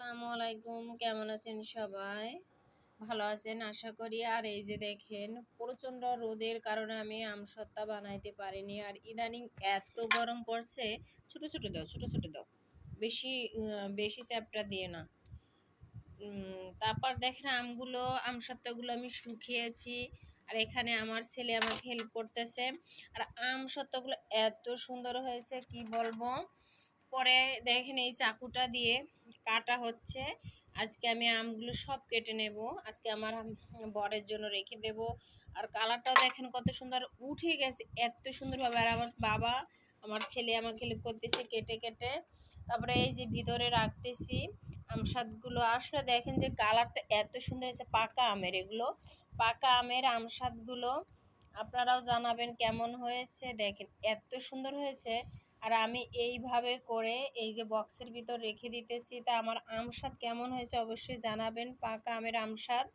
আসসালামু আলাইকুম, কেমন আছেন সবাই? ভালো আছেন আশা করি। আর এই যে দেখেন, প্রচণ্ড রোদের কারণে আমি আমসত্ত্বা বানাইতে পারিনি। আর ইদানিং এত গরম পড়ছে। ছোট ছোট দাও, ছোট ছোট দাও, বেশি বেশি চ্যাপ্টা দিয়ে না। তারপর দেখেন আমসত্ত্বাগুলো আমি শুকিয়েছি। আর এখানে আমার ছেলে আমাকে হেল্প করতেছে। আর আমসত্ত্বাগুলো এত সুন্দর হয়েছে কি বলবো। পরে দেখেন এই চাকুটা দিয়ে কাটা হচ্ছে। আজকে আমি আমগুলো সব কেটে নেব। আজকে আমার বরের জন্য রেখে দেব। আর কালারটাও দেখেন কত সুন্দর উঠে গেছে, এত সুন্দরভাবে। আর আমার বাবা, আমার ছেলে আমাকে হেল্প করতেছে কেটে কেটে। তারপরে এই যে ভিতরে রাখতেছি আমসাদগুলো। আসলে দেখেন যে কালারটা এত সুন্দর হয়েছে, পাকা আমের এগুলো, পাকা আমের আমসাদগুলো। আপনারাও জানাবেন কেমন হয়েছে। দেখেন এত সুন্দর হয়েছে। আর আমি এইভাবে করে এই যে বক্সের ভিতর রেখে দিতেছি। তা আমার আমস্বাদ কেমন হয়েছে অবশ্যই জানাবেন, পাকা আমের আমস্বাদ।